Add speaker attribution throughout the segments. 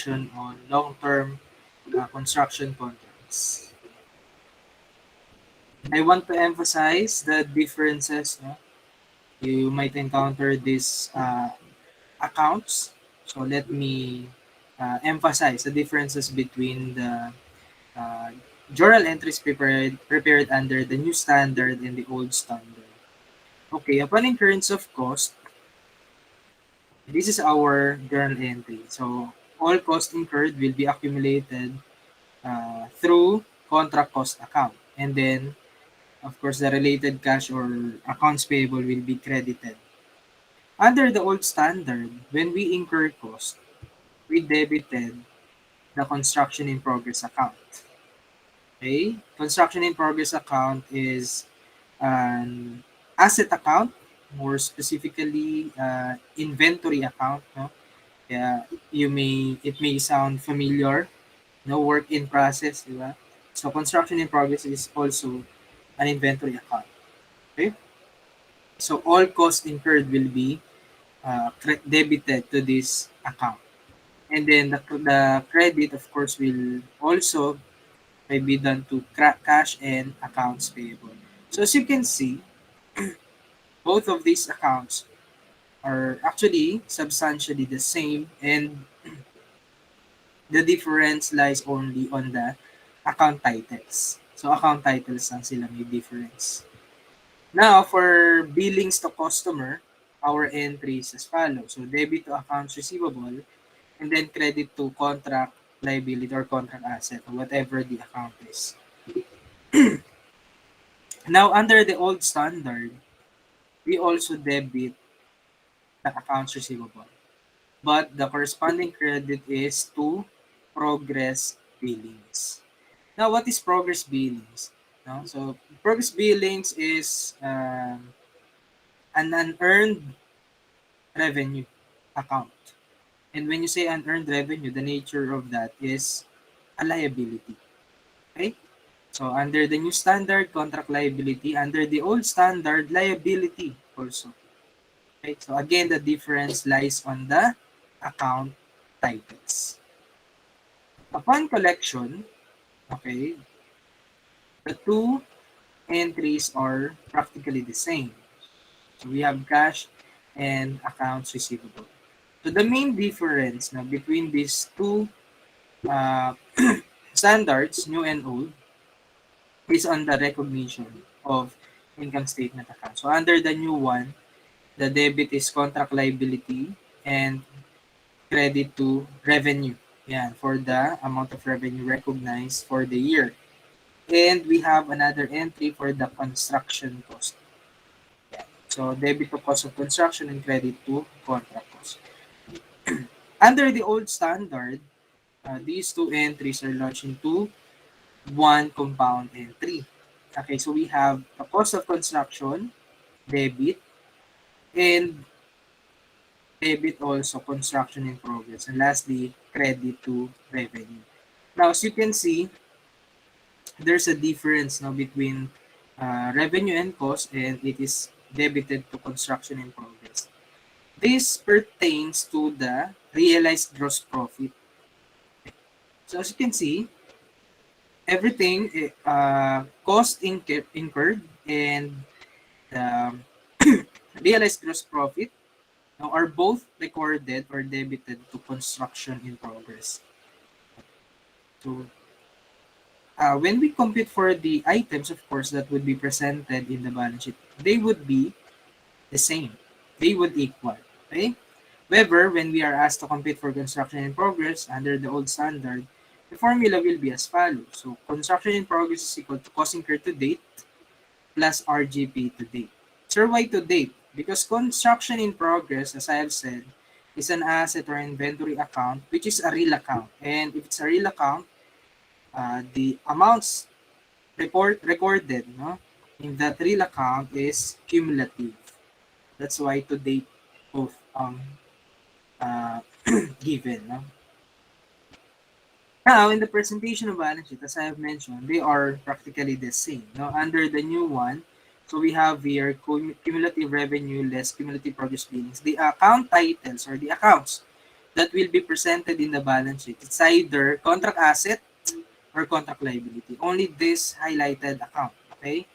Speaker 1: on long-term construction contracts. I want to emphasize the differences. No? You might encounter these accounts. So let me emphasize the differences between the uh, journal entries prepared under the new standard and the old standard. Okay, upon incurrence of cost, this is our journal entry. So all costs incurred will be accumulated through contract cost account. And then, of course, the related cash or accounts payable will be credited. Under the old standard, when we incur cost, we debited the construction in progress account. Okay? Construction in progress account is an asset account, more specifically inventory account. No? Yeah, it may sound familiar. No, work in process, di ba? So construction in progress is also an inventory account. Okay? So all costs incurred will be debited to this account. And then the credit, of course, will also be done to cash and accounts payable. So as you can see, both of these accounts are actually substantially the same, and the difference lies only on the account titles. So account titles lang sila may difference. Now, for billings to customer, our entries as follows. So debit to accounts receivable, and then credit to contract liability or contract asset, or whatever the account is. Now, under the old standard, we also debit the accounts receivable. But the corresponding credit is to progress billings. Now, what is progress billings? No? So, progress billings is an unearned revenue account. And when you say unearned revenue, the nature of that is a liability. Okay? So, under the new standard, contract liability. Under the old standard, liability also. Okay? So, again, the difference lies on the account titles. Upon collection, okay, the two entries are practically the same. So we have cash and accounts receivable. So the main difference now between these two uh, standards, new and old, is on the recognition of income statement account. So under the new one, the debit is contract liability and credit to revenue. Yeah, for the amount of revenue recognized for the year. And we have another entry for the construction cost. So debit to cost of construction and credit to contract cost. Under the old standard, these two entries are launched into one compound entry. Okay, so we have the cost of construction, debit, and debit also construction in progress. And lastly, credit to revenue. Now, as you can see, there's a difference now between revenue and cost, and it is debited to construction in progress. This pertains to the realized gross profit. So as you can see, everything cost incurred and the realized gross profit now are both recorded or debited to construction in progress. So when we compute for the items, of course, that would be presented in the balance sheet, they would be the same. They would equal. Okay? However, when we are asked to compute for construction in progress under the old standard, the formula will be as follows. So, construction in progress is equal to cost incurred to date plus RGP to date. So, why to date? Because construction in progress, as I have said, is an asset or inventory account, which is a real account. And if it's a real account, the amounts recorded no, in that real account is cumulative. That's why to date both uh, given. No? Now, in the presentation of balance sheet, as I have mentioned, they are practically the same. No? Under the new one, so we have here cumulative revenue less cumulative produce billings. The account titles or the accounts that will be presented in the balance sheet. It's either contract asset or contract liability. Only this highlighted account, okay?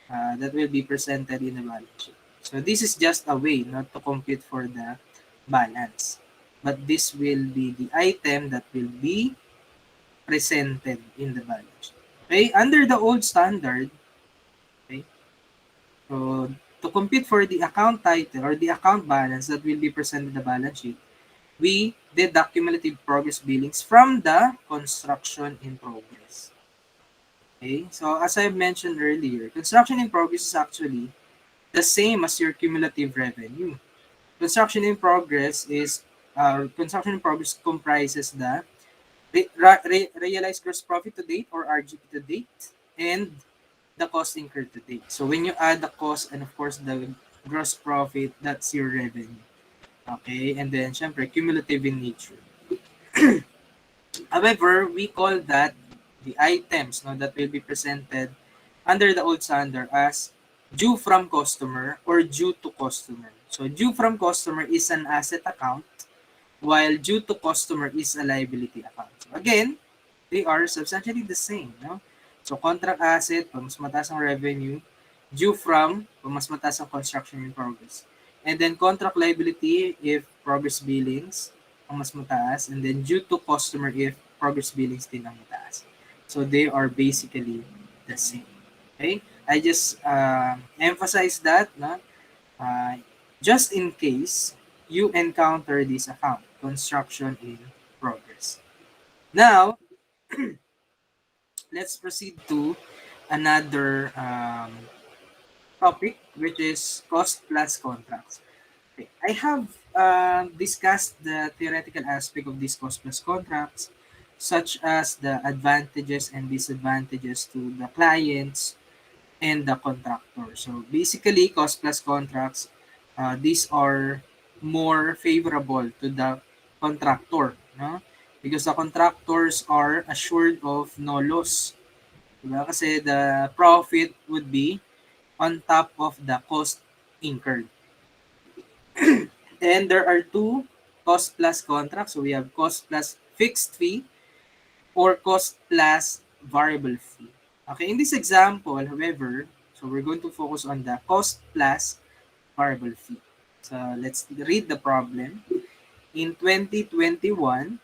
Speaker 1: That will be presented in the balance sheet. So this is just a way not to compute for the balance. But this will be the item that will be presented in the balance sheet. Okay? Under the old standard, okay? So to compute for the account title or the account balance that will be presented in the balance sheet, we deduct cumulative progress billings from the construction in progress. Okay, so as I mentioned earlier, construction in progress is actually the same as your cumulative revenue. Construction in progress is construction in progress comprises the realized gross profit to date or RGP to date and the cost incurred to date. So when you add the cost and of course the gross profit, that's your revenue. Okay, and then syempre cumulative in nature. However, we call that the items no, that will be presented under the old standard as due from customer or due to customer. So due from customer is an asset account while due to customer is a liability account. So again, they are substantially the same. No? So contract asset, pag mas mataas ang revenue, due from, pag mas mataas ang construction in progress. And then contract liability if progress billings ang mas mataas. And then due to customer if progress billings din ang mataas. So they are basically the same. Okay? I just emphasize that na, just in case you encounter this account, construction in progress. Now, let's proceed to another topic, which is cost plus contracts. Okay. I have discussed the theoretical aspect of these cost plus contracts, such as the advantages and disadvantages to the clients and the contractor. So basically, cost plus contracts, these are more favorable to the contractor, no? Because the contractors are assured of no loss. Diba? Kasi the profit would be on top of the cost incurred. And there are two cost plus contracts. So we have cost plus fixed fee or cost plus variable fee. Okay, in this example, however, so we're going to focus on the cost plus variable fee. So let's read the problem. In 2021,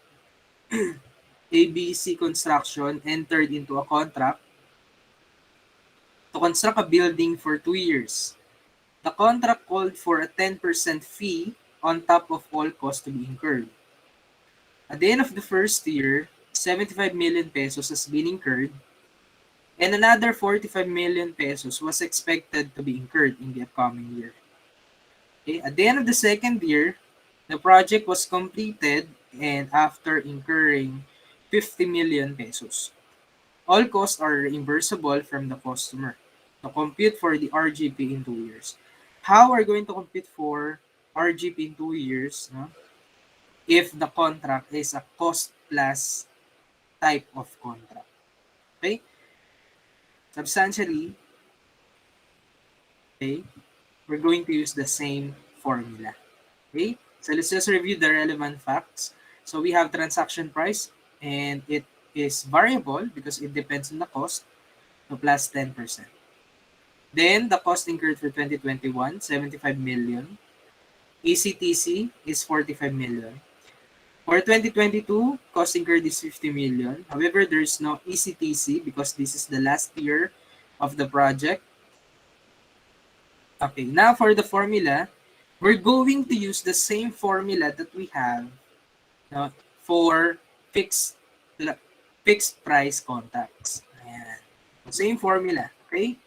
Speaker 1: ABC Construction entered into a contract to construct a building for 2 years. The contract called for a 10% fee on top of all costs to be incurred. At the end of the first year, 75 million pesos has been incurred and another 45 million pesos was expected to be incurred in the upcoming year. Okay, at the end of the second year, the project was completed and after incurring 50 million pesos. All costs are reimbursable from the customer. To compute for the RGP in 2 years. How are we going to compute for RGP in 2 years, no? If the contract is a cost plus type of contract? Okay? Substantially, okay, we're going to use the same formula. Okay? So let's just review the relevant facts. So we have transaction price and it is variable because it depends on the cost, so plus 10%. Then the cost incurred for 2021, 75 million. ECTC is 45 million. For 2022, cost incurred is 50 million. However, there is no ECTC because this is the last year of the project. Okay, now for the formula, we're going to use the same formula that we have for fixed price contracts. Ayan. Same formula, okay?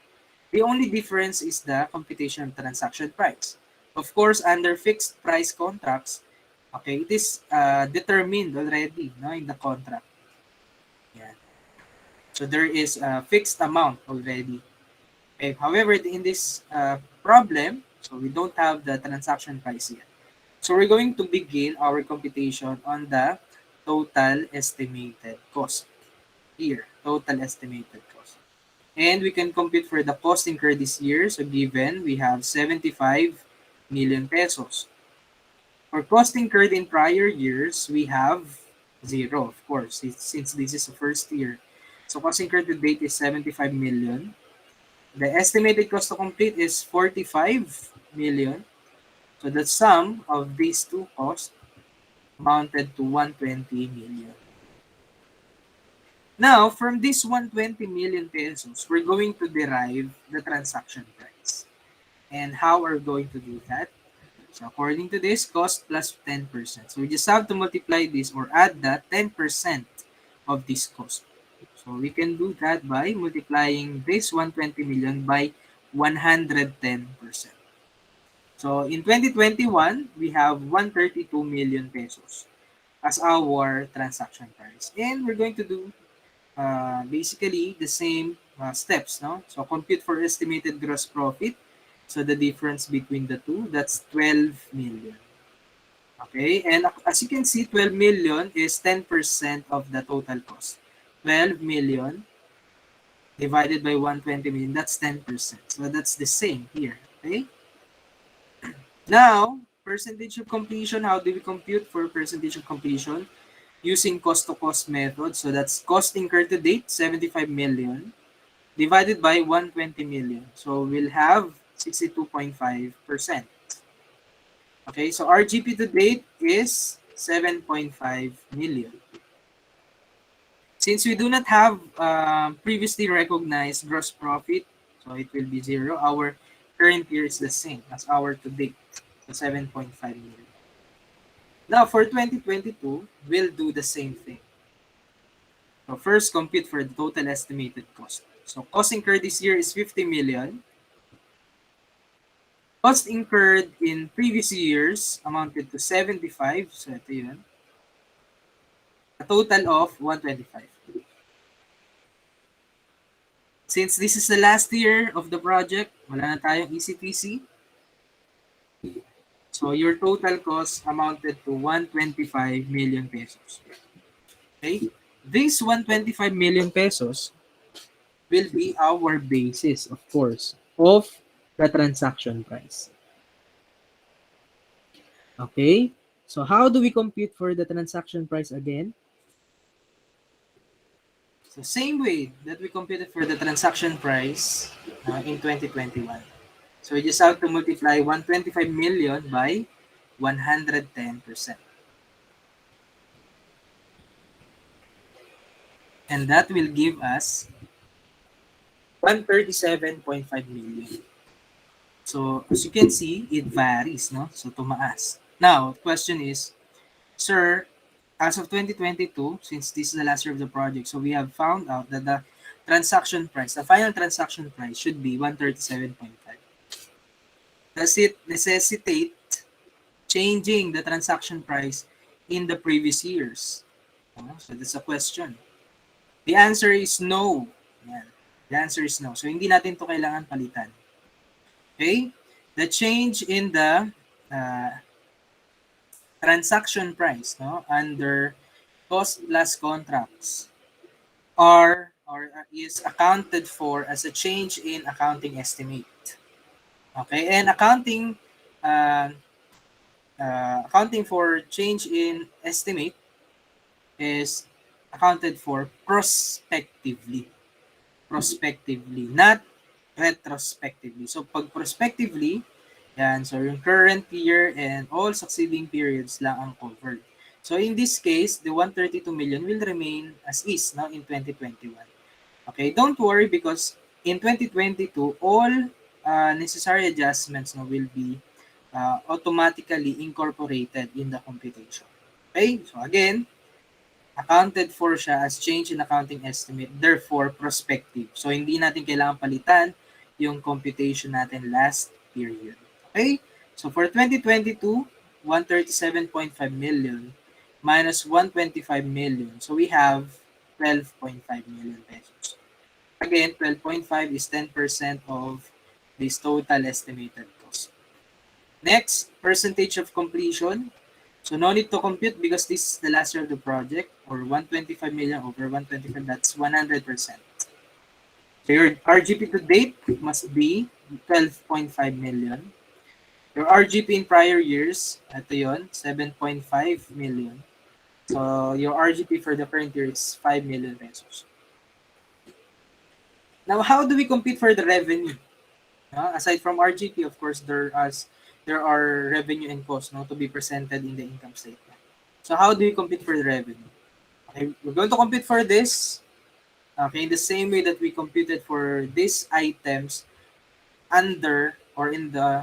Speaker 1: The only difference is the computation of transaction price. Of course, under fixed price contracts, okay, it is determined already no, in the contract. Yeah. So there is a fixed amount already. Okay. However, in this problem, so we don't have the transaction price yet. So we're going to begin our computation on the total estimated cost. Here, total estimated cost. And we can compute for the cost incurred this year. So given we have 75 million pesos. For cost incurred in prior years, we have 0, of course, since this is the first year. So cost incurred to date is 75 million. The estimated cost to complete is 45 million. So the sum of these two costs amounted to 120 million. Now, from this 120 million pesos, we're going to derive the transaction price. And how are we going to do that? So according to this, cost plus 10%. So we just have to multiply this or add that 10% of this cost. So we can do that by multiplying this 120 million by 110%. So in 2021, we have 132 million pesos as our transaction price. And we're going to do basically the same steps. No? So compute for estimated gross profit. So the difference between the two, that's 12 million. Okay, and as you can see, 12 million is 10% of the total cost. 12 million divided by 120 million, that's 10%. So that's the same here. Okay. Now, percentage of completion, how do we compute for percentage of completion? Using cost to cost method. So that's cost incurred to date, 75 million, divided by 120 million. So we'll have 62.5%. Okay, so RGP to date is 7.5 million. Since we do not have previously recognized gross profit, so it will be 0. Our current year is the same as our to date, so 7.5 million. Now, for 2022, we'll do the same thing. So first, compute for the total estimated cost. So cost incurred this year is 50 million. Cost incurred in previous years amounted to 75. So ito yun. A total of 125. Since this is the last year of the project, wala na tayong ECTC. So your total cost amounted to 125 million pesos. Okay? This 125 million pesos will be our basis, of course, of the transaction price. Okay? So how do we compute for the transaction price again? So same way that we computed for the transaction price in 2021. So we just have to multiply 125 million by 110%. And that will give us 137.5 million. So as you can see, it varies, no? So tumaas. Now, question is, sir, as of 2022, since this is the last year of the project, so we have found out that the transaction price, the final transaction price should be 137.5. Does it necessitate changing the transaction price in the previous years? So that's a question. The answer is no. Yan. The answer is no. So hindi natin to kailangan palitan. Okay? The change in the transaction price, no, under cost plus contracts are or is accounted for as a change in accounting estimate. Okay, and accounting for change in estimate is accounted for prospectively. Prospectively, not retrospectively. So pag prospectively, yan, so yung current year and all succeeding periods lang ang covered. So in this case, the 132 million will remain as is now in 2021. Okay, don't worry because in 2022, all necessary adjustments will be automatically incorporated in the computation. Okay, so again, accounted for siya as change in accounting estimate, therefore prospective. So hindi natin kailangan palitan yung computation natin last period. Okay? So for 2022, 137.5 million minus 125 million. So we have 12.5 million pesos. Again, 12.5 is 10% of this total estimated cost. Next, percentage of completion. So no need to compute because this is the last year of the project, or 125 million over 125, that's 100%. So your RGP to date must be 12.5 million. Your RGP in prior years, ito yun, 7.5 million. So, your RGP for the current year is 5 million pesos. Now, how do we compete for the revenue? Aside from RGP, of course, there are revenue and costs to be presented in the income statement. So, how do we compete for the revenue? Okay, we're going to compute for this, okay, in the same way that we computed for these items under or in the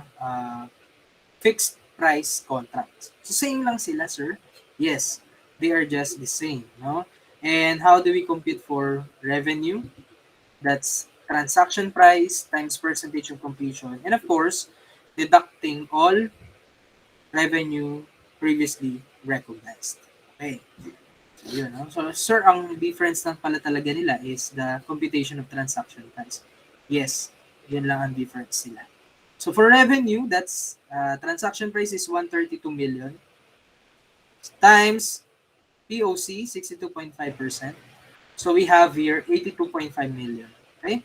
Speaker 1: fixed price contracts. So same lang sila, sir. Yes, they are just the same, no? And how do we compute for revenue? That's transaction price times percentage of completion. And of course, deducting all revenue previously recognized. Okay. So, yun, no? So, sir, ang difference lang pala talaga nila is the computation of transaction price. Yes, yun lang ang difference nila. So, for revenue, that's transaction price is 132 million times POC, 62.5%. So, we have here 82.5 million. Okay?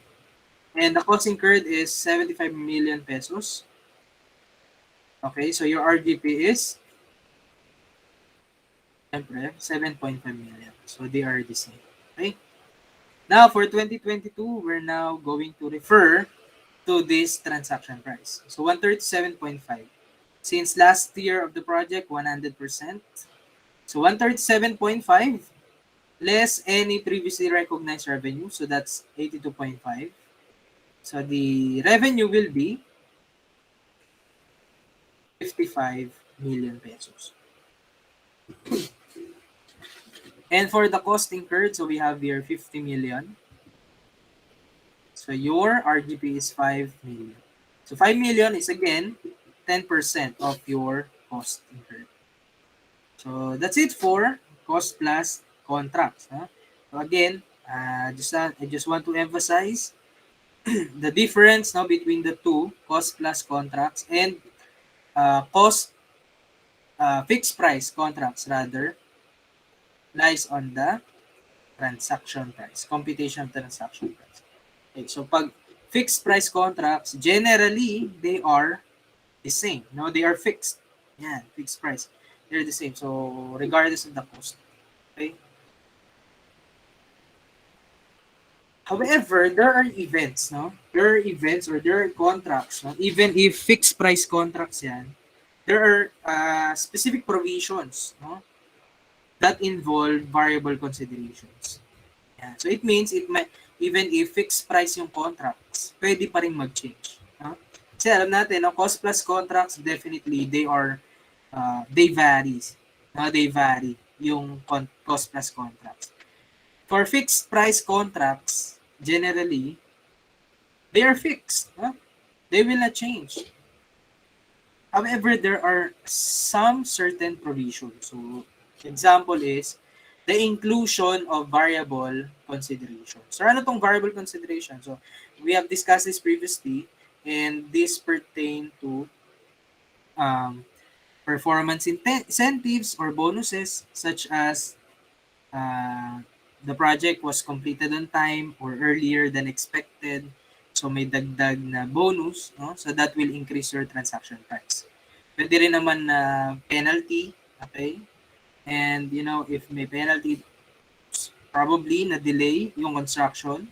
Speaker 1: And the cost incurred is 75 million pesos. Okay, so your RGP is 7.5 million. So, they are the same. Okay? Now, for 2022, we're now going to refer to this transaction price. So, 137.5. Since last year of the project, 100%. So, 137.5 less any previously recognized revenue. So, that's 82.5. So, the revenue will be 55 million pesos. And for the cost incurred, so we have here 50 million. So your RGP is 5 million. So 5 million is again 10% of your cost incurred. So that's it for cost plus contracts. So again, I just want to emphasize the difference between the two, cost plus contracts and cost fixed price contracts rather, lies on the transaction price, computation of transaction price. Okay, so pag fixed price contracts, generally, they are the same. No, they are fixed. Yeah, fixed price. They're the same. So, regardless of the cost. Okay? However, there are events, no? There are events or there are contracts, no? Even if fixed price contracts yan, there are specific provisions, no? That involve variable considerations. Yeah. So it means even if fixed price yung contracts, pwede pa rin mag-change. No? Kasi alam natin, no, cost plus contracts, definitely they vary. No? They vary yung cost plus contracts. For fixed price contracts, generally, they are fixed. No? They will not change. However, there are some certain provisions. So, example is the inclusion of variable consideration. So, ano tong variable consideration? So, we have discussed this previously, and this pertain to um, performance incentives or bonuses, such as uh, the project was completed on time or earlier than expected. So, may dagdag na bonus, no? So, that will increase your transaction price. Pwede rin naman na penalty, okay? And, if may penalty, probably na-delay yung construction.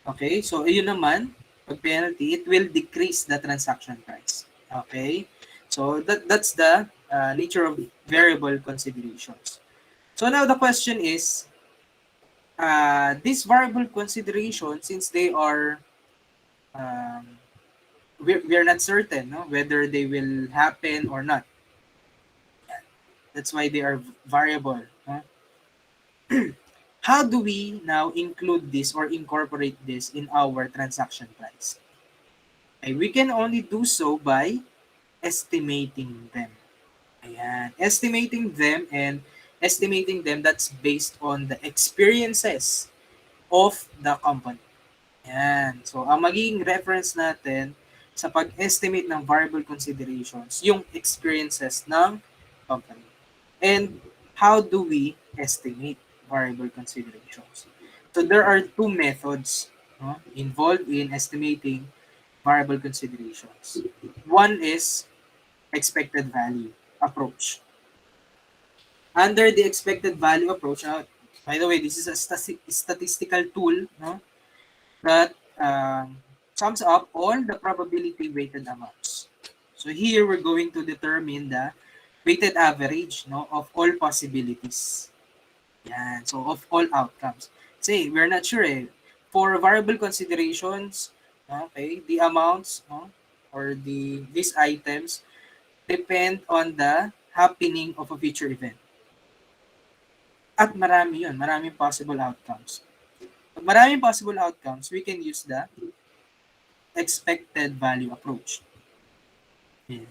Speaker 1: Okay? So, ayun naman, pag penalty, it will decrease the transaction price. Okay? So, that's the nature of variable considerations. So, now the question is, these variable considerations, since they are, um, we are not certain whether they will happen or not. That's why they are variable. How do we now include this or incorporate this in our transaction price? Okay, we can only do so by estimating them. Ayan. Estimating them that's based on the experiences of the company. Ayan. So, ang magiging reference natin sa pag-estimate ng variable considerations, yung experiences ng company. And how do we estimate variable considerations? So there are two methods involved in estimating variable considerations. One is expected value approach. Under the expected value approach, by the way, this is a statistical tool, no, that sums up all the probability weighted amounts. So here we're going to determine the weighted average, no, of all possibilities. Yan. So of all outcomes. Say, we're not sure eh. For variable considerations, okay, the amounts, no, or these items depend on the happening of a future event. At marami yun, maraming possible outcomes. Pag maraming possible outcomes, we can use the expected value approach. Yeah.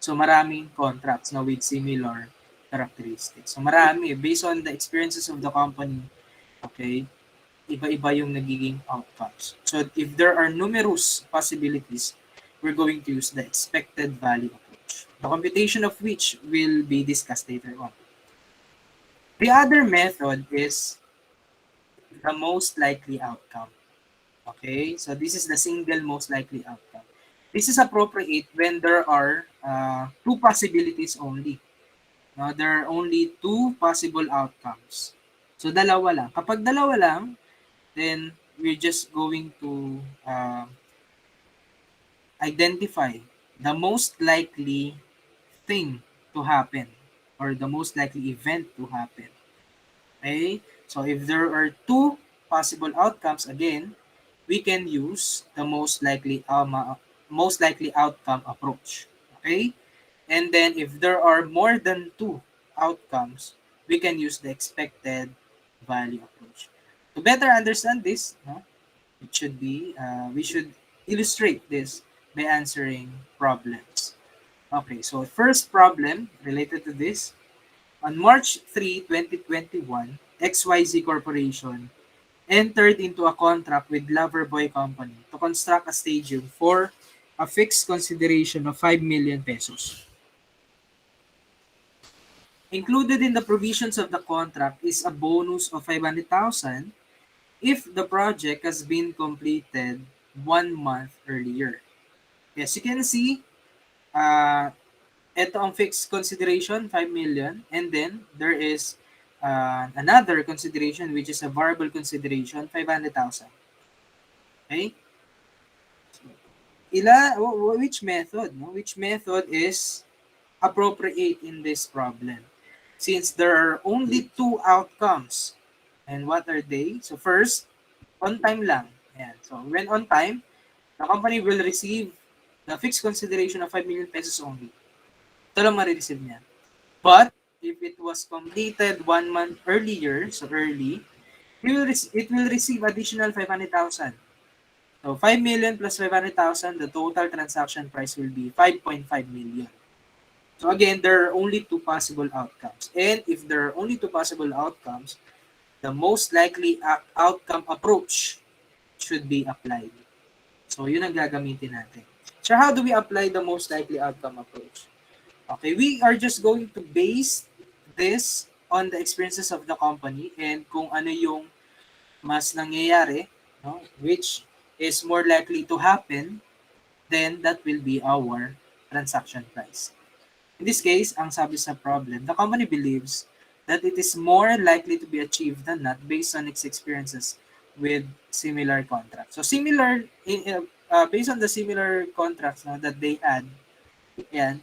Speaker 1: So maraming contracts na with similar characteristics. So marami, based on the experiences of the company, okay, iba-iba yung nagiging outcomes. So if there are numerous possibilities, we're going to use the expected value approach. The computation of which will be discussed later on. The other method is the most likely outcome. Okay, so this is the single most likely outcome. This is appropriate when there are two possibilities only. No, there are only two possible outcomes. So dalawa lang. Kapag dalawa lang, then we're just going to identify the most likely thing to happen or the most likely event to happen. Okay? So if there are two possible outcomes, again, we can use the most likely outcome approach. Okay? And then if there are more than two outcomes, we can use the expected value approach. To better understand this, it should be we should illustrate this by answering problems. Okay, so first problem related to this. On March 3, 2021, XYZ Corporation entered into a contract with Loverboy Company to construct a stadium for a fixed consideration of 5 million pesos. Included in the provisions of the contract is a bonus of 500,000 if the project has been completed 1 month earlier. As you can see, ito ang fixed consideration, 5 million, and then there is another consideration which is a variable consideration, 500,000. Okay? Which method? No? Which method is appropriate in this problem? Since there are only two outcomes. And what are they? So first, on time lang. Ayan. So when on time, the company will receive the fixed consideration of 5 million pesos only. Ito lang ma-receive niya. But if it was completed 1 month earlier, so early, it will receive additional 500,000. So 5 million plus 500,000, the total transaction price will be 5.5 million. So again, there are only two possible outcomes. And if there are only two possible outcomes, the most likely outcome approach should be applied. So yun ang gagamitin natin. So how do we apply the most likely outcome approach? Okay, we are just going to base this on the experiences of the company and kung ano yung mas nangyayari, no, which is more likely to happen, then that will be our transaction price. In this case, ang sabi sa problem, the company believes that it is more likely to be achieved than not based on its experiences with similar contracts. So based on the similar contracts that they had, yan,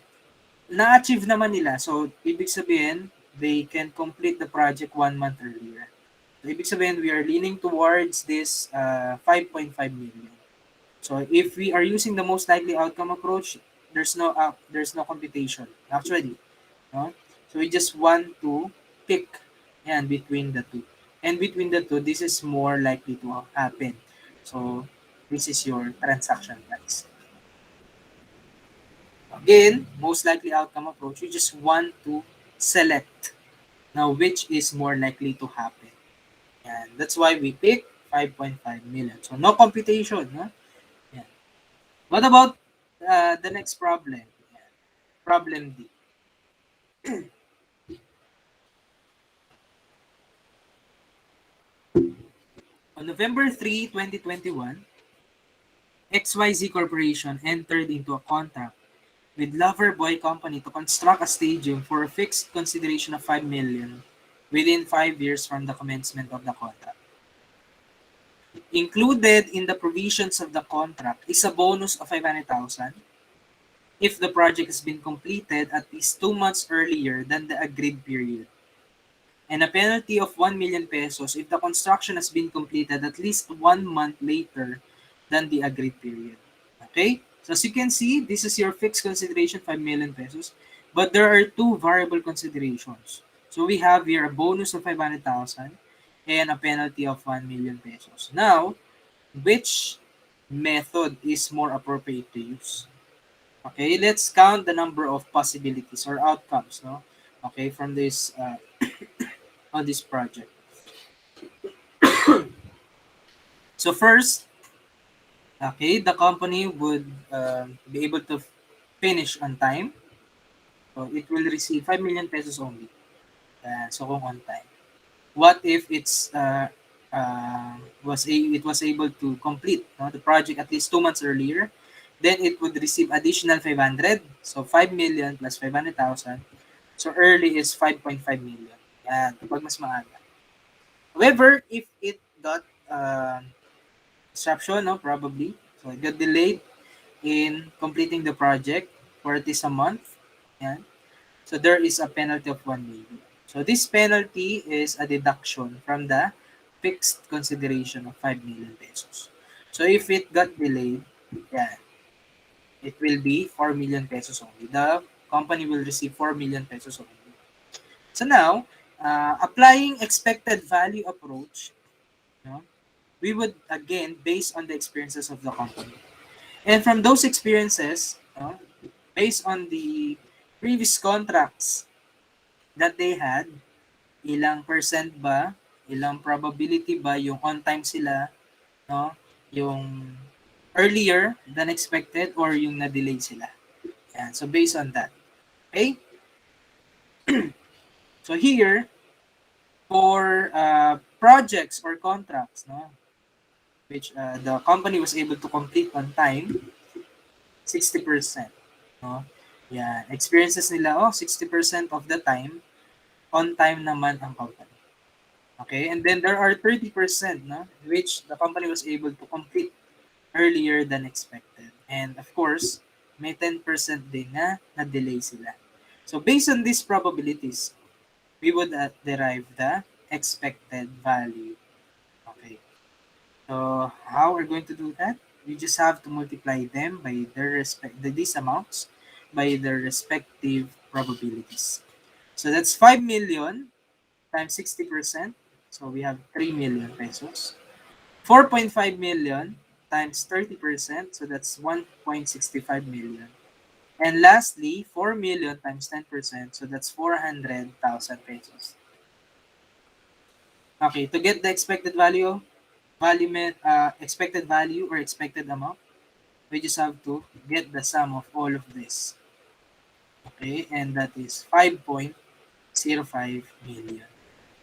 Speaker 1: na-achieve naman nila. So, ibig sabihin, they can complete the project 1 month earlier. So, ibig sabihin, we are leaning towards this 5.5 million. So, if we are using the most likely outcome approach, there's no computation. Actually, no? So, we just want to pick between the two. And between the two, this is more likely to happen. So, this is your transaction price. Again, most likely outcome approach, you just want to select now which is more likely to happen. And that's why we pick 5.5 million. So no computation. No? Yeah. What about the next problem? Yeah. Problem D. On November 3, 2021, XYZ Corporation entered into a contract with Loverboy Company to construct a stadium for a fixed consideration of 5 million within 5 years from the commencement of the contract. Included in the provisions of the contract is a bonus of 500,000 if the project has been completed at least 2 months earlier than the agreed period, and a penalty of 1 million pesos if the construction has been completed at least 1 month later than the agreed period. Okay? So as you can see, this is your fixed consideration, 5 million pesos. But there are two variable considerations. So we have here a bonus of 500,000 and a penalty of 1 million pesos. Now, which method is more appropriate to use? Okay, let's count the number of possibilities or outcomes, no? Okay, from this on this project. So first, okay, the company would be able to finish on time. So it will receive 5 million pesos only. So kung on time. What if it was able to complete, no, the project at least 2 months earlier? Then it would receive additional 500. So 5 million plus 500,000. So early is 5.5 million. Yan, kapag mas maaga. However, if it got disruption, no, probably, so it got delayed in completing the project for at least a month. Yan. So there is a penalty of 1 million. So this penalty is a deduction from the fixed consideration of 5 million pesos. So if it got delayed, yeah, it will be 4 million pesos only. The company will receive 4 million pesos only. So now, applying expected value approach, you know, we would again base on the experiences of the company. And from those experiences, based on the previous contracts that they had, ilang percent ba, ilang probability ba yung on time sila, no? Yung earlier than expected or yung na-delay sila. Yan. So based on that. Okay? So here, for projects or contracts, no, which the company was able to complete on time, 60%. No? Yeah, experiences nila, 60% of the time, on time naman ang company. Okay, and then there are 30%, no, which the company was able to complete earlier than expected. And of course, may 10% din na na-delay sila. So based on these probabilities, we would derive the expected value. Okay. So how we're going to do that? We just have to multiply them by these amounts by their respective probabilities. So that's 5 million times 60%. So we have 3 million pesos. 4.5 million times 30%. So that's 1.65 million. And lastly, 4 million times 10%. So that's 400,000 pesos. Okay, to get the expected expected value or expected amount, we just have to get the sum of all of this. Okay, and that is 5.05 million.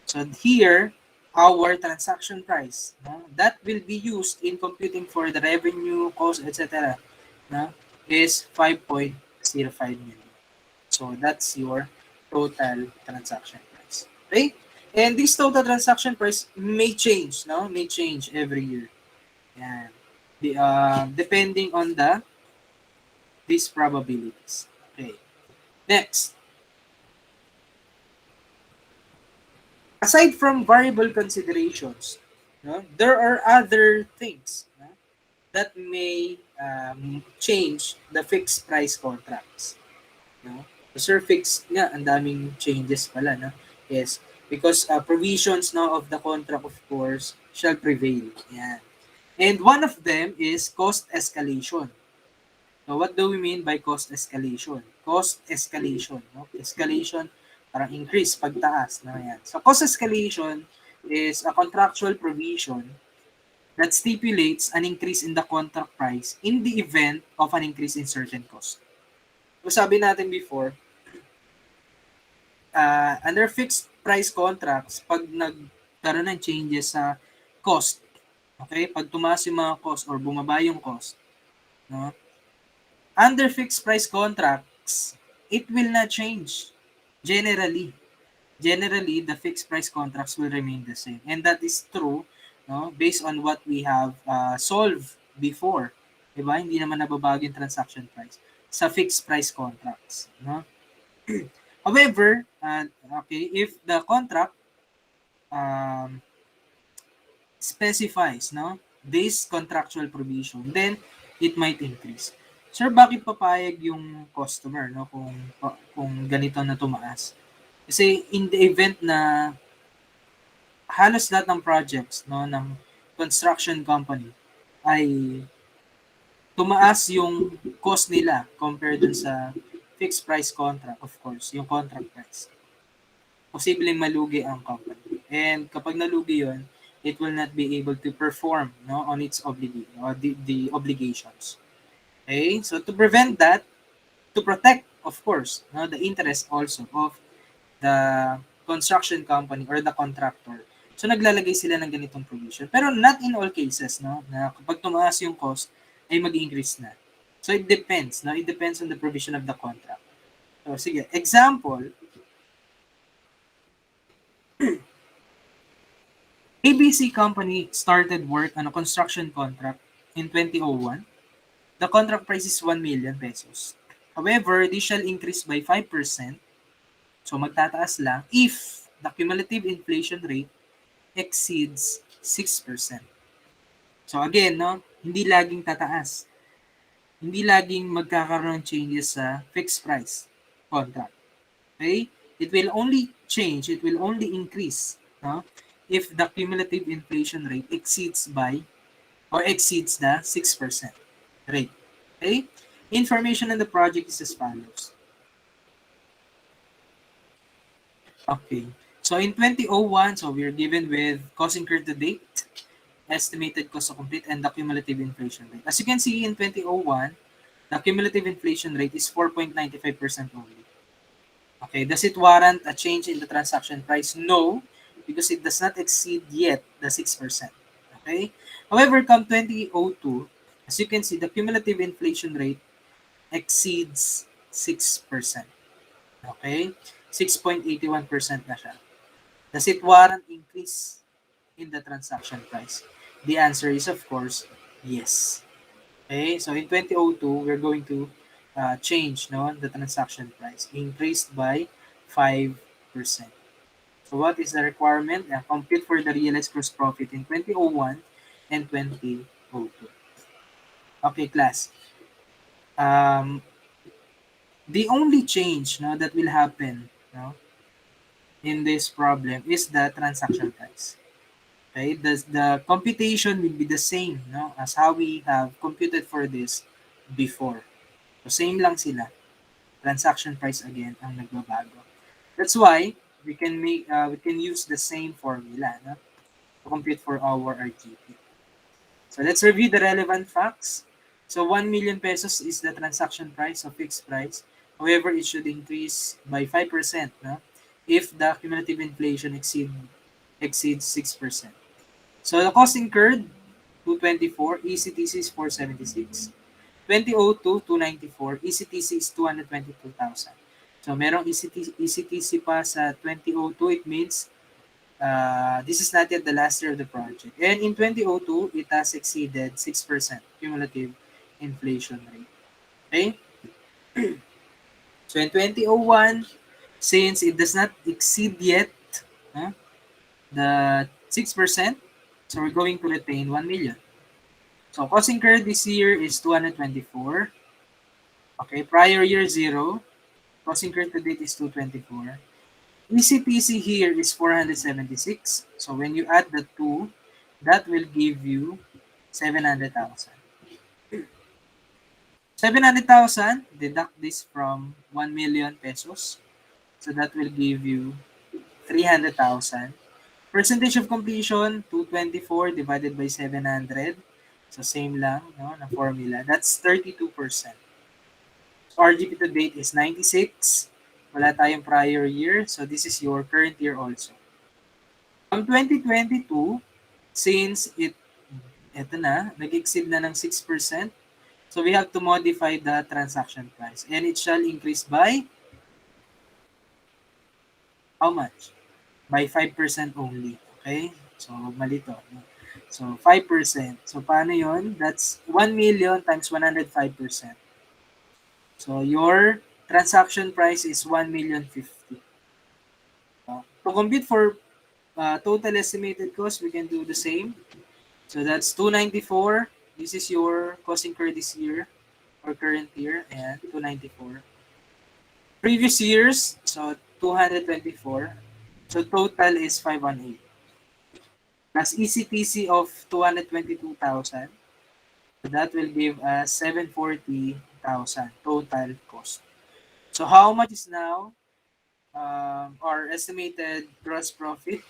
Speaker 1: So here, our transaction price, no, that will be used in computing for the revenue, cost, etc., no, is 5.05 million. So that's your total transaction price. Okay? And this total transaction price may change, no? May change every year. Yan. Depending on these probabilities. Okay. Next, aside from variable considerations, no, there are other things, no, that may change the fixed price contracts. No? So sir, fixed nga, ang daming changes pala. No? Yes, because provisions now of the contract, of course, shall prevail. Yan. And one of them is cost escalation. So what do we mean by cost escalation? Cost escalation. No? Escalation, parang increase, pagtaas. No? Yan. So cost escalation is a contractual provision that stipulates an increase in the contract price in the event of an increase in certain cost. So sabi natin before, under fixed price contracts, pag nagkaroon ng changes sa cost, okay, pag tumaas yung mga cost or bumaba yung cost, no, Under fixed price contracts, it will not change. Generally, the fixed price contracts will remain the same. And that is true, no, based on what we have solved before. Diba? Hindi naman nababago yung transaction price sa fixed price contracts. No? However, okay, if the contract um, specifies, no, this contractual provision, then it might increase. Sir, bakit papayag yung customer, no, kung ganito na tumaas? Kasi in the event na halos lahat ng projects, no, ng construction company ay tumaas yung cost nila compared dun sa fixed price contract, of course, yung contract price. Posibleng malugi ang company. And kapag nalugi yun, it will not be able to perform, no, on its the obligations. Okay? So to prevent that, to protect, of course, no, the interest also of the construction company or the contractor. So naglalagay sila ng ganitong provision. Pero not in all cases, no, na kapag tumaas yung cost ay mag-increase na. So it depends, no? It depends on the provision of the contract. So sige, example, ABC company started work on a construction contract in 2001. The contract price is 1 million pesos. However, this shall increase by 5%. So magtataas lang if the cumulative inflation rate exceeds 6%. So again, no, hindi laging tataas. Hindi laging magkakaroon ng changes sa fixed price contract. Okay? It will only change, it will only increase, no, if the cumulative inflation rate exceeds the 6% rate. Okay? Information on the project is as follows. Okay. So in 2001, so we're given with cost incurred to date, estimated cost to complete, and the cumulative inflation rate. As you can see in 2001, the cumulative inflation rate is 4.95% only. Okay, does it warrant a change in the transaction price? No, because it does not exceed yet the 6%. Okay? However, come 2002, as you can see, the cumulative inflation rate exceeds 6%. Okay? 6.81% na siya. Does it warrant increase in the transaction price? The answer is, of course, yes. Okay? So in 2002, we're going to change, no, the transaction price. Increased by 5%. So what is the requirement? Compute for the realized gross profit in 2001 and 2002. Okay, class. The only change, no, that will happen, no, in this problem is the transaction price. Okay, the computation will be the same, no, as how we have computed for this before. So same lang sila. Transaction price again ang nagbabago. That's why we can use the same formula, no, to compute for our RGP. So let's review the relevant facts. So 1 million pesos is the transaction price of fixed price. However, it should increase by 5%, no, if the cumulative inflation exceeds 6%. So the cost incurred, 224, ECTC is 476. 2002, 294, ECTC is 222,000. So merong ECTC pa sa 2002, it means this is not yet the last year of the project. And in 2002, it has exceeded 6% cumulative inflation rate. Okay? So in 2001, since it does not exceed yet the 6%, so we're going to retain 1 million. So cost incurred this year is 224. Okay, prior year 0. Cost incurred to date is 224. ECTC here is 476. So when you add the 2, that will give you 700,000. 700,000, deduct this from 1 million pesos. So that will give you 300,000. Percentage of completion, 224 divided by 700. So same lang, no, na formula. That's 32%. So RGP to date is 96. Wala tayong prior year. So this is your current year also. From 2022, since eto na, nag-exceed na ng 6%, So we have to modify the transaction price, and it shall increase by how much? By 5% only. Okay? So, mali to. So, 5%. So, paano yon? That's 1 million times 105%. So, your transaction price is 1,050,000. To compute for total estimated cost, we can do the same. So, that's 294. This is your cost incurred this year or current year, and 294. Previous years, so 224. So, total is 518. Plus ECTC of 222,000. So that will give us 740,000 total cost. So how much is now our estimated gross profit?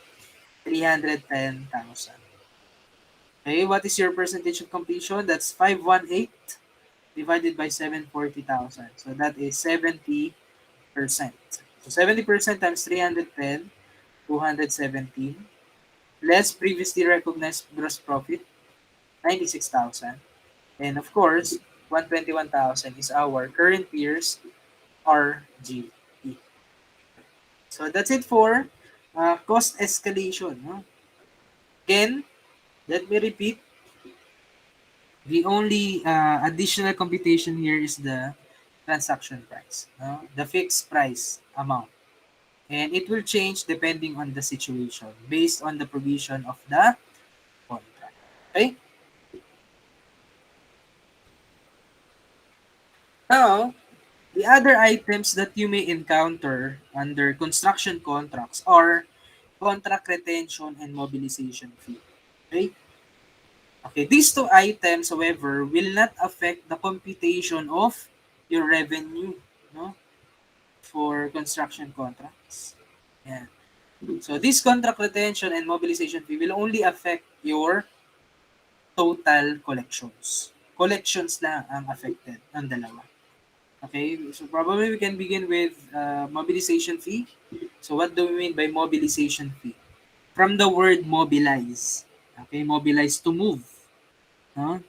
Speaker 1: 310,000. Okay, what is your percentage of completion? That's 518 divided by 740,000. So that is 70%. So 70% times 310, 217. Less previously recognized gross profit, 96,000. And of course, 121,000 is our current year's RGP. So that's it for cost escalation. No? Again, let me repeat. The only additional computation here is the transaction price, no? The fixed price amount. And it will change depending on the situation based on the provision of the contract. Okay? Now, the other items that you may encounter under construction contracts are contract retention and mobilization fee. Okay? Okay, these two items, however, will not affect the computation of your revenue, no, for construction contracts. Yeah. So this contract retention and mobilization fee will only affect your total collections. Collections lang ang affected ng dalawa. Okay, so probably we can begin with mobilization fee. So what do we mean by mobilization fee? From the word mobilize. Okay, mobilize to move. No?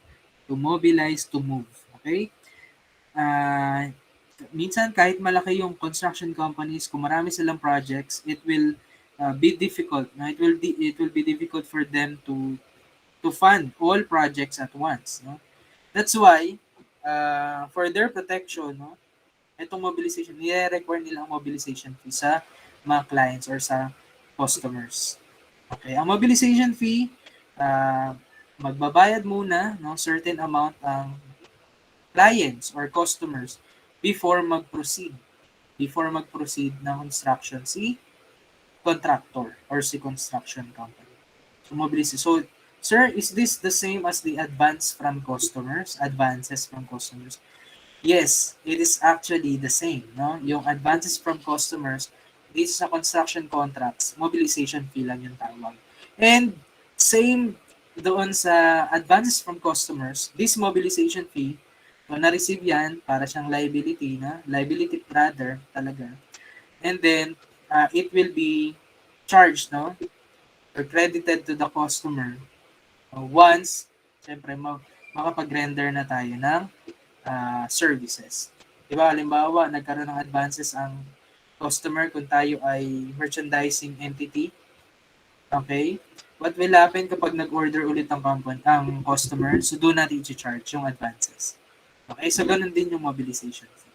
Speaker 1: To mobilize to move. Okay? Uh, Minsan kahit malaki yung construction companies, kung marami silang projects, it will be difficult. No? It will be difficult for them to fund all projects at once. No? That's why for their protection, no, itong mobilization, nire-require nila ang mobilization fee sa mga clients or sa customers. Okay, ang mobilization fee, magbabayad muna ng certain amount ang clients or customers before mag-proceed. Before mag-proceed ng construction si contractor or si construction company. So, mobilization. So, sir, is this the same as the advance from customers? Advances from customers? Yes, it is actually the same, no? Yung advances from customers, dito sa construction contracts, mobilization fee lang yung tawag. And same doon sa advances from customers, this mobilization fee, so na-receive yan, para siyang liability, na liability rather talaga. And then, it will be charged, no? Or credited to the customer once, syempre, makapag-render na tayo ng services. Diba, halimbawa, nagkaroon ng advances ang customer kung tayo ay merchandising entity. Okay? What will happen kapag nag-order ulit ang customer? So, doon natin i-charge yung advances. Okay? So, ganun din yung mobilization fee.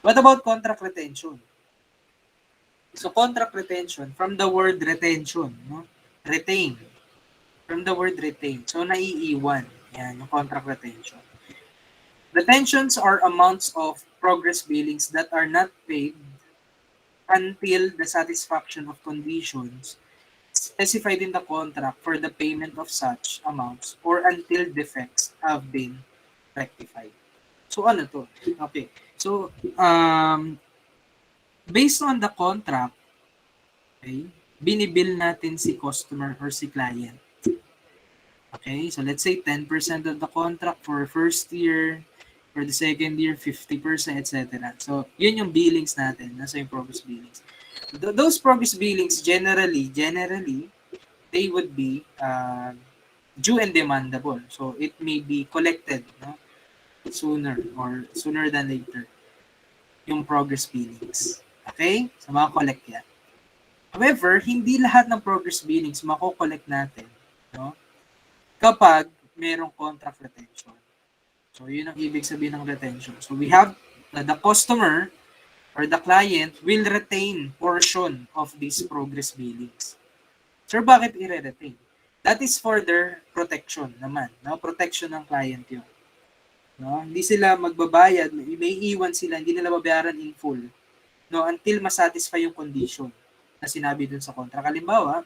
Speaker 1: What about contract retention? So, contract retention, from the word retention, no? Retain. From the word retain. So, naiiwan. Yan, yung contract retention. Retentions are amounts of progress billings that are not paid until the satisfaction of conditions specified in the contract for the payment of such amounts or until defects have been rectified. So ano to? Okay. So based on the contract, okay, binibill natin si customer or si client. Okay, so let's say 10% of the contract for first year, for the second year, 50%, etc. So, yun yung billings natin. Nasa yung progress billings. Those progress billings, generally, they would be due and demandable. So, it may be collected. No? sooner than later yung progress billings. Okay? So, makakollect yan. However, hindi lahat ng progress billings mako-collect natin, no? Kapag merong contract retention. So, yun ang ibig sabihin ng retention. So, we have the customer or the client will retain portion of these progress billings. Sir, bakit i-retain? That is for their protection naman. No? Protection ng client yun. No? Hindi sila magbabayad, may iwan sila, hindi nila babayaran in full. No? Until masatisfy yung condition na sinabi dun sa contract. Halimbawa,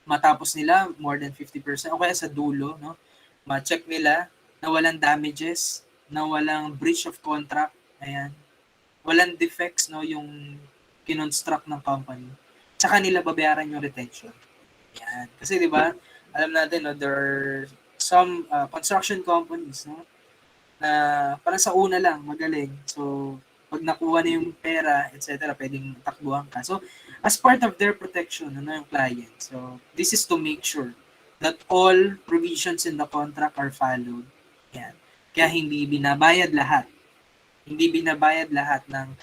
Speaker 1: matapos nila more than 50% o kaya sa dulo, no? Ma-check nila na walang damages, na walang breach of contract, ayan. Walang defects, no, yung kinonstruct ng company. Tsaka nila babayaran yung retention. Yan. Kasi 'di ba, alam natin no, there are some construction companies, no, na parang sa una lang magaling. So pag nakuha na yung pera, etc., pwedeng takbuhan ka. So as part of their protection, ano yung client. So this is to make sure that all provisions in the contract are followed. Yan. Kaya hindi binabayad lahat. Hindi binabayad lahat ng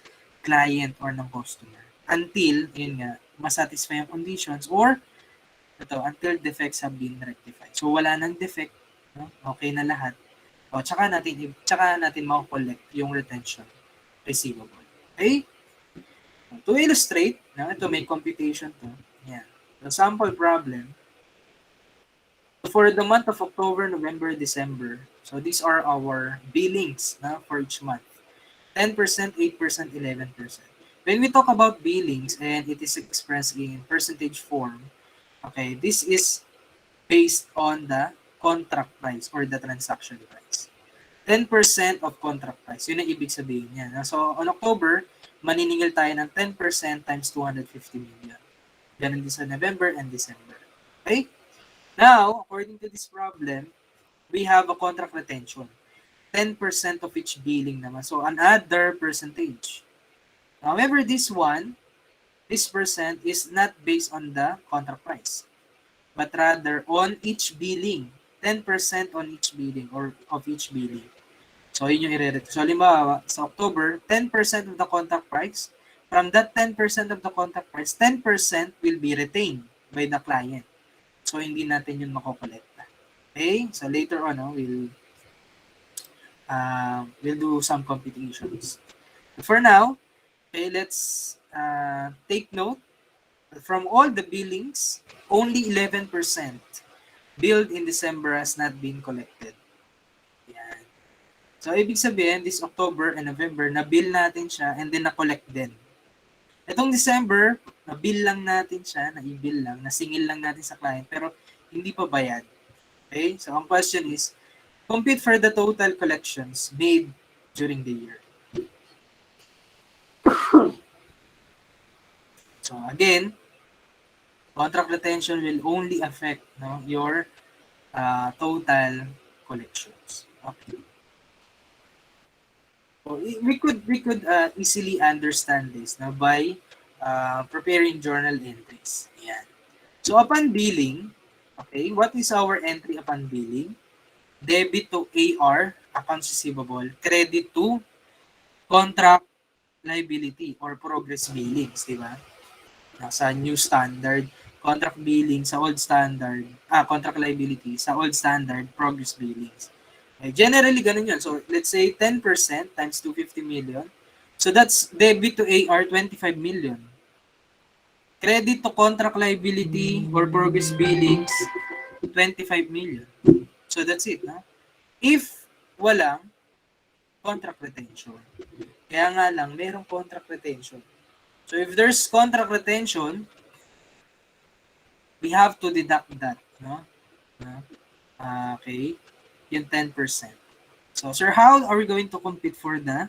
Speaker 1: client or ng customer until, yun nga, masatisfy yung conditions or until defects have been rectified. So, wala nang defect, no? Okay na lahat. O, tsaka natin mako-collect yung retention receivable. Okay? To illustrate, no, ito may computation to. Yan. The sample problem, for the month of October, November, December, so these are our billings na, for each month. 10%, 8%, 11%. When we talk about billings and it is expressed in percentage form, okay, this is based on the contract price or the transaction price. 10% of contract price. Yun ang ibig sabihin niya. So, on October, maniningil tayo ng 10% times 250 million. Ganun din sa November and December. Okay? Now, according to this problem, we have a contract retention. 10% of each billing naman. So, another percentage. However, this percent is not based on the contract price, but rather on each billing. 10% on each billing or of each billing. So, yun yung i-retain. So, halimbawa, sa October, 10% of the contract price. From that 10% of the contract price, 10% will be retained by the client. So, hindi natin yun makokolekta. Okay? So, later on, we'll do some computations. For now, okay, let's take note. From all the billings, only 11% billed in December has not been collected. Yan. So, ibig sabihin, this October and November, na-bill natin siya and then na-collect din. Itong December, na-bill lang natin siya, na-i-bill lang, nasingil lang natin sa client, pero hindi pa bayad. Okay? So, ang question is, compute for the total collections made during the year. So, again, contract retention will only affect your total collections. Okay. So, we could easily understand this by preparing journal entries. Yan. So, upon billing, okay, what is our entry upon billing? Debit to AR, accounts receivable, credit to contract liability or progress billings, di ba? Sa new standard, contract billing sa old standard, contract liability sa old standard, progress billings. Okay, generally, ganun yun. So, let's say 10% times 250 million. So, that's debit to AR, 25 million. Credit to contract liability or progress billings, 25 million. So, that's it. No? If walang contract retention. Kaya nga lang, merong contract retention. So, if there's contract retention, we have to deduct that. No? Okay. Yung 10%. So, sir, how are we going to compute for the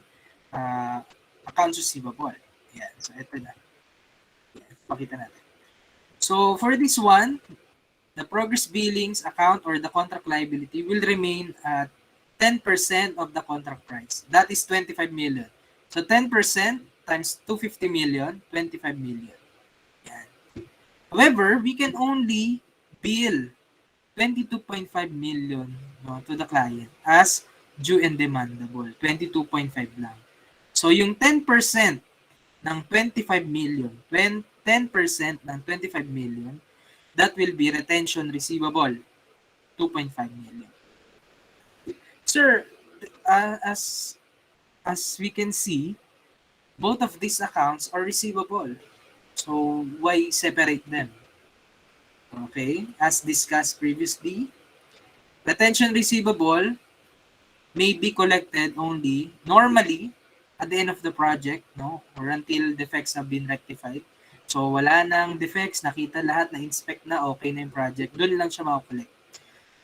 Speaker 1: accounts receivable? Yan. So, ito na. Yan. Pakita natin. So, for this one, the progress billings account or the contract liability will remain at 10% of the contract price. That is 25 million. So 10% times 250 million, 25 million. Yan. However, we can only bill 22.5 million, no, to the client as due and demandable. 22.5 lang. So yung 10% ng 25 million, 10% ng 25 million, that will be retention receivable, 2.5 million. Sir, as we can see, both of these accounts are receivable. So why separate them? Okay, as discussed previously, retention receivable may be collected only normally at the end of the project, no, or until defects have been rectified. So wala nang defects, nakita lahat, na-inspect na, okay na yung project, doon lang siya makakollect.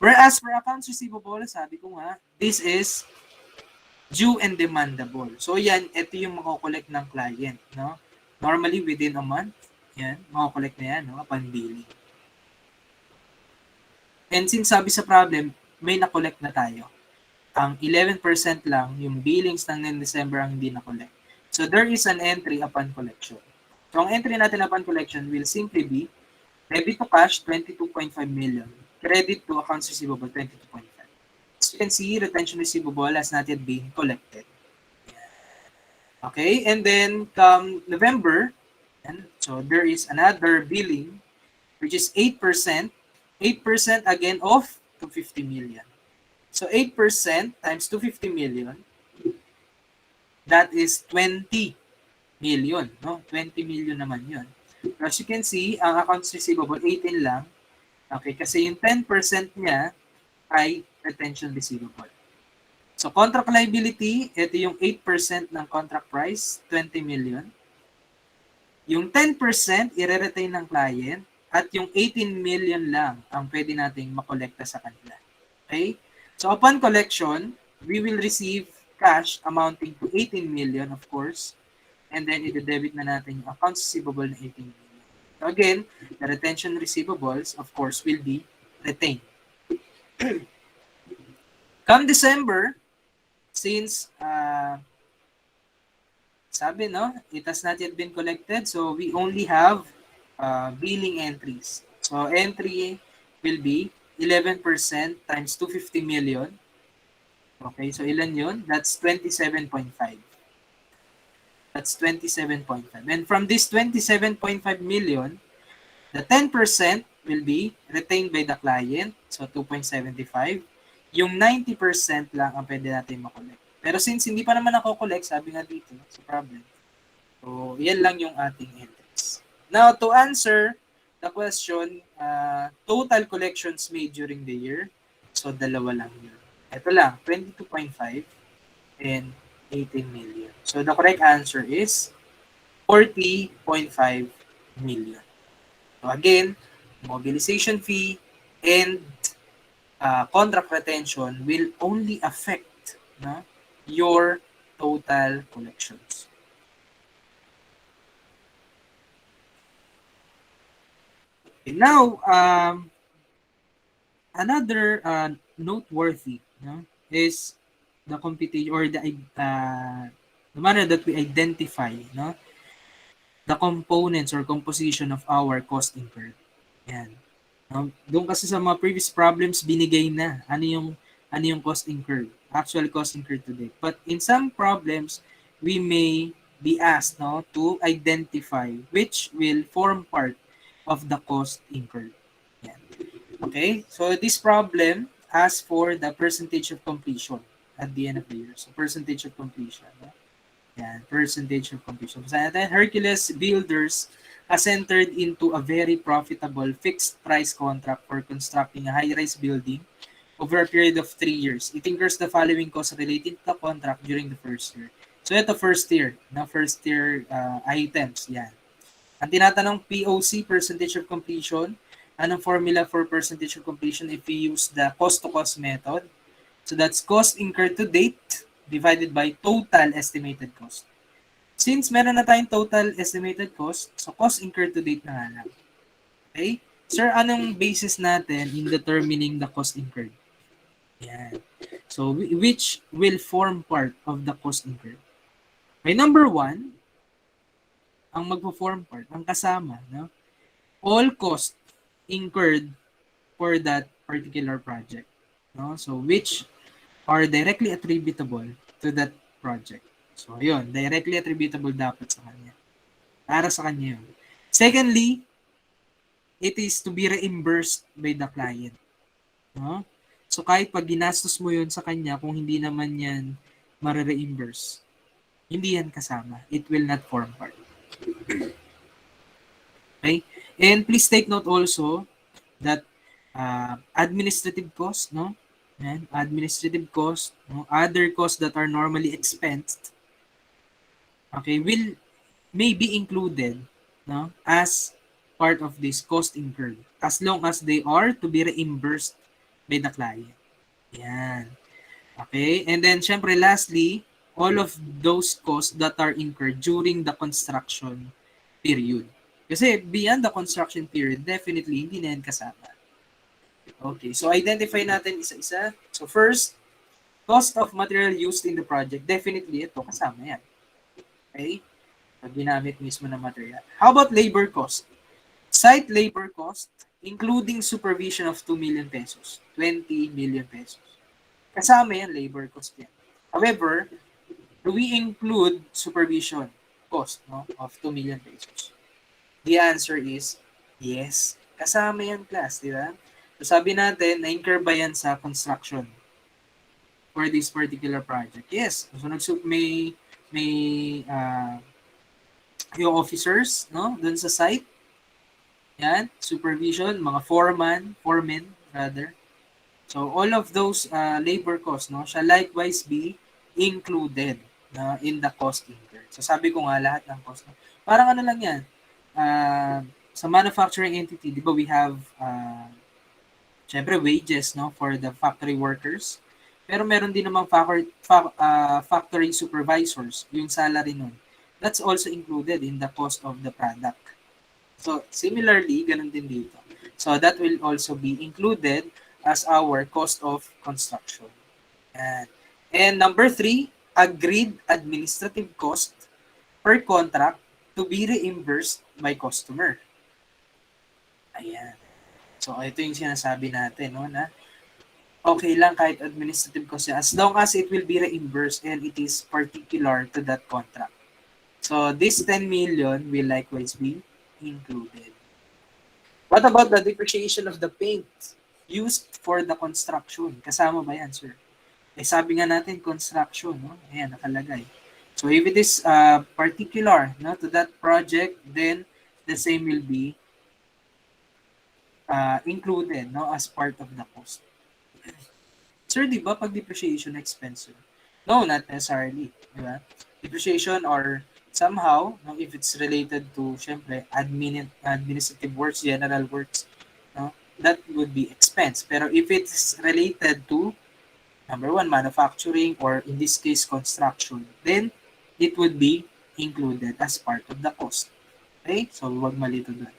Speaker 1: Whereas for accounts receivable, sabi ko nga, this is due and demandable. So yan, ito yung makakollect ng client, no? Normally within a month, yan, makakollect na yan, no, upon billing. And since sabi sa problem, may na-collect na tayo. Ang 11% lang yung billings ng December ang hindi na-collect. So there is an entry upon collection. So ang entry natin upon collection will simply be debit to cash 22.5 million, credit to accounts receivable 22.5. So you can see retention receivable has not yet been collected. Okay, and then come November, and so there is another billing which is 8%, 8% again of 250 million. So 8% times 250 million, that is 20 million, no? 20 million naman 'yon. As you can see, ang accounts receivable 18 lang. Okay, kasi yung 10% niya ay retention receivable. So contract liability, ito yung 8% ng contract price, 20 million. Yung 10% i-retain ng client at yung 18 million lang ang pwede nating makolekta sa kanila. Okay? So upon collection, we will receive cash amounting to 18 million, of course, and then i-debit na natin yung accounts receivable na 18 million. So again, the retention receivables, of course, will be retained. Come December, since sabi, no, it has not yet been collected, so we only have billing entries. So entry will be 11% times 250 million. Okay, so ilan yun? That's 27.5. That's 27.5. And from this 27.5 million, the 10% will be retained by the client, so 2.75. Yung 90% lang ang pwede natin makollect. Pero since hindi pa naman ako collect, sabi nga dito, sa problem. So, yan lang yung ating entries. Now, to answer the question, total collections made during the year, so dalawa lang yun. Ito lang, 22.5 and 18 million. So, the correct answer is 40.5 million. So, again, mobilization fee and contract retention will only affect your total collections. Okay, now, another noteworthy is the computation or the manner that we identify the components or composition of our cost incurred. Yan. Doon kasi sa mga previous problems binigay na ano yung cost incurred, actual cost incurred today. But in some problems, we may be asked to identify which will form part of the cost incurred. Yan. Okay? So this problem asks for the percentage of completion at the end of the year. So percentage of completion. Yan, percentage of completion. So natin, Hercules Builders has entered into a very profitable fixed price contract for constructing a high-rise building over a period of 3 years. It incurs the following costs related to the contract during the first year. So ito first year, first year items, yan. Ang tinatanong POC, percentage of completion. Anong formula for percentage of completion if we use the cost-to-cost method? So that's cost incurred to date divided by total estimated cost. Since meron na tayong total estimated cost, so cost incurred to date na nga lang. Okay? Sir, anong basis natin in determining the cost incurred? Yan. So, which will form part of the cost incurred? Okay, number 1, ang magpo-form part, ang kasama, all cost incurred for that particular project. No? So, which are directly attributable to that project. So, yun, directly attributable dapat sa kanya. Para sa kanya yun. Secondly, it is to be reimbursed by the client. No? So, kahit pag ginastos mo yun sa kanya, kung hindi naman yan mare-reimburse, hindi yan kasama. It will not form part. Okay? And please take note also that administrative cost, no? And administrative cost, no? Other costs that are normally expensed, okay, may be included, no, as part of this cost incurred as long as they are to be reimbursed by the client. Yan. Okay? And then, syempre, lastly, all of those costs that are incurred during the construction period. Kasi beyond the construction period, definitely, hindi na yan kasama. Okay, so identify natin isa-isa. So first, cost of material used in the project. Definitely, ito, kasama yan. Okay? Pag ginamit mismo ng material. How about labor cost? Site labor cost, including supervision of 2 million pesos. 20 million pesos. Kasama yan, labor cost yan. However, do we include supervision cost, no, of 2 million pesos? The answer is yes. Kasama yan, class, di ba? So sabi natin, na-incur ba yan sa construction for this particular project? Yes. So may yung officers, no, dun sa site. Yan, supervision, mga foremen rather. So all of those labor costs, no, shall likewise be included in the cost incurred. So sabi ko nga lahat ng cost. Parang ano lang yan. Sa manufacturing entity, di ba we have syempre wages, no, for the factory workers. Pero meron din namang factory supervisors, yung salary nun. That's also included in the cost of the product. So similarly, ganun din dito. So that will also be included as our cost of construction. And number 3, agreed administrative cost per contract to be reimbursed by customer. Ayan. So, ito yung sinasabi natin, no, na okay lang kahit administrative cost yan, as long as it will be reimbursed and it is particular to that contract. So, this 10 million will likewise be included. What about the depreciation of the paint used for the construction? Kasama ba yan, sir? Eh, sabi nga natin, construction, no? Ayan, nakalagay. So, if it is particular, no, to that project, then the same will be included, no, as part of the cost. Sir, di ba pag depreciation expense? No, not necessarily. Di ba? Depreciation or somehow, no, if it's related to, syempre, administrative works, general works, no, that would be expense. Pero if it's related to, number 1, manufacturing, or in this case, construction, then it would be included as part of the cost. Okay? So, huwag malito doon.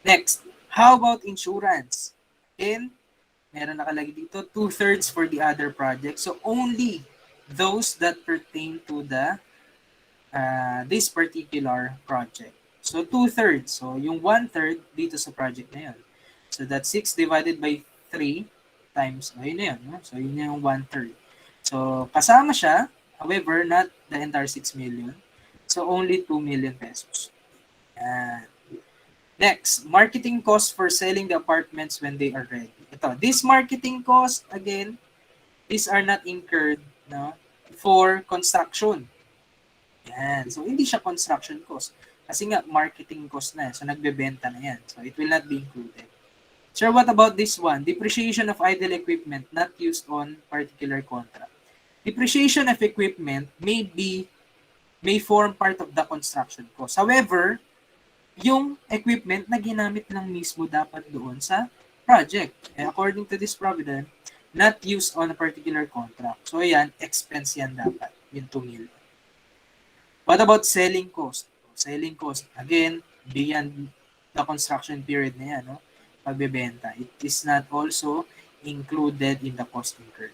Speaker 1: Next, how about insurance? And meron nakalagay dito, 2/3 for the other project. So only those that pertain to the this particular project. So 2/3. So yung 1/3 dito sa project na yun. So that's 6 divided by 3 times, ayun na yun. No? So yun yung 1/3. So kasama siya, however, not the entire 6 million. So only 2 million pesos. Yan. Next, marketing costs for selling the apartments when they are ready. Ito, this marketing cost, again, these are not incurred, no, for construction. Yan. So, hindi siya construction cost. Kasi nga, marketing cost na. So, nagbebenta na yan. So, it will not be included. Sir, what about this one? Depreciation of idle equipment not used on particular contract. Depreciation of equipment may form part of the construction cost. However, yung equipment na ginamit lang mismo dapat doon sa project. And according to this provision, not used on a particular contract. So, ayan, expense yan dapat, yung 2 million. What about selling cost? Selling cost, again, beyond the construction period na yan, no? Pagbebenta. It is not also included in the cost incurred.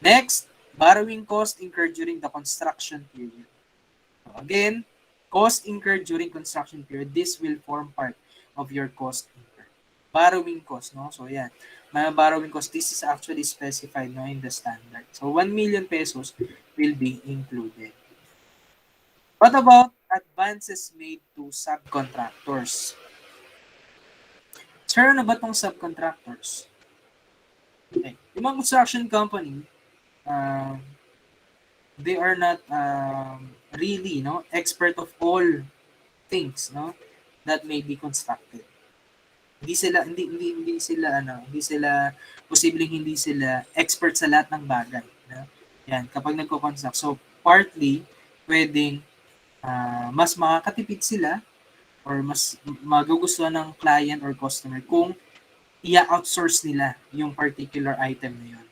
Speaker 1: Next, borrowing cost incurred during the construction period. So, again, cost incurred during construction period, this will form part of your cost incurred. borrowing cost, no? So, yan. Mga borrowing cost, this is actually specified, no, in the standard. So, 1 million pesos will be included. What about advances made to subcontractors? Sir, ano ba tong subcontractors? Okay. Yung mga construction company, uh, they are not really, no, expert of all things, no, that may be constructed. Hindi sila posibleng hindi sila expert sa lahat ng bagay, no? Yan, kapag nagko-construct. So, partly pwedeng mas makakatipid sila or mas magugustuhan ng client or customer kung i-outsource nila yung particular item na yun.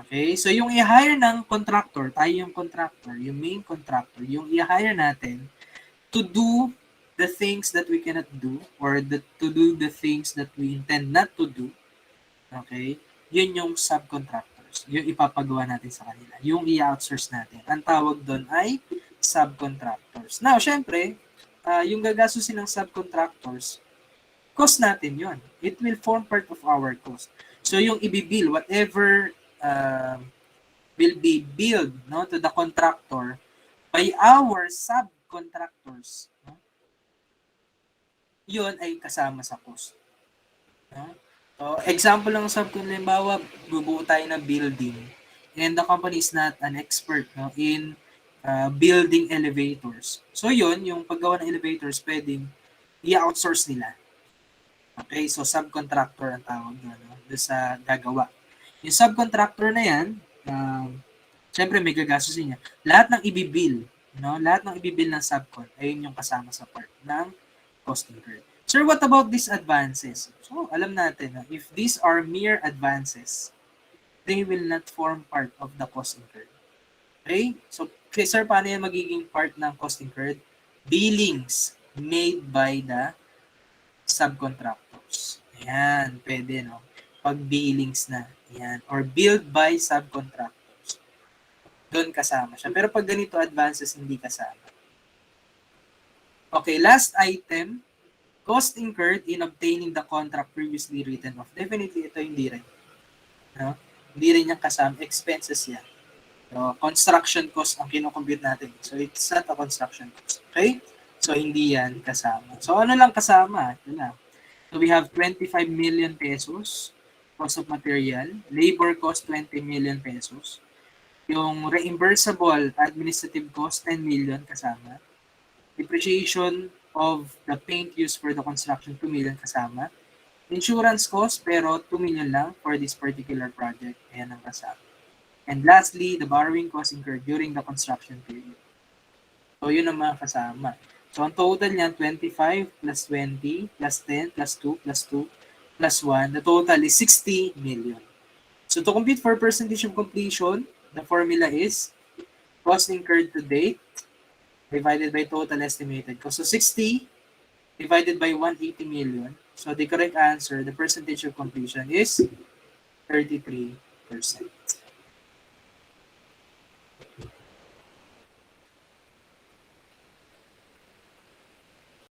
Speaker 1: Okay? So, yung i-hire ng contractor, tayo yung contractor, yung main contractor, yung i-hire natin to do the things that we cannot do or to do the things that we intend not to do, okay, yun yung subcontractors. Yung ipapagawa natin sa kanila. Yung i-outsource natin. Ang tawag doon ay subcontractors. Now, syempre, yung gagastusin ng subcontractors, cost natin yun. It will form part of our cost. So, yung ibibill, whatever will be billed, no, to the contractor by our subcontractors, no, yun ay kasama sa cost. No? So, example lang sa halimbawa, bubuo tayo ng building and the company is not an expert, no, in building elevators. So, yun, yung paggawa ng elevators, pwedeng i-outsource nila. Okay, so subcontractor ang tawag doon, no, doon sa gagawa. Yung subcontractor na yan, syempre may gagastusin niya. Lahat ng ibibill, no, lahat ng ibibill ng subcon, ayun yung kasama sa part ng cost incurred. Sir, what about these advances? So, alam natin, if these are mere advances, they will not form part of the cost incurred. Okay? So, sir, paano yan magiging part ng cost incurred? Billings made by the subcontractors. Ayan, pwede, no? Pag billings na. Ayan. Or billed by subcontractors. Doon kasama siya. Pero pag ganito advances, hindi kasama. Okay, last item, cost incurred in obtaining the contract previously written off. Definitely, ito hindi rin. No? Hindi rin yung kasama. Expenses yan. So, construction cost ang kinocompute natin. So, it's not a construction cost. Okay? So, hindi yan kasama. So, ano lang kasama? Ito na. So, we have 25 million pesos cost of material. Labor cost, 20 million pesos. Yung reimbursable administrative cost, 10 million kasama. Depreciation of the paint used for the construction, 2 million kasama. Insurance cost, pero 2 million lang for this particular project. Ayan ang kasama. And lastly, the borrowing cost incurred during the construction period. So, yun ang mga kasama. So, ang total niyan, 25 plus 20 plus 10 plus 2 plus 2 plus 1. The total is 60 million. So, to compute for percentage of completion, the formula is cost incurred to date divided by total estimated cost. So, 60 divided by 180 million. So, the correct answer, the percentage of completion is 33%.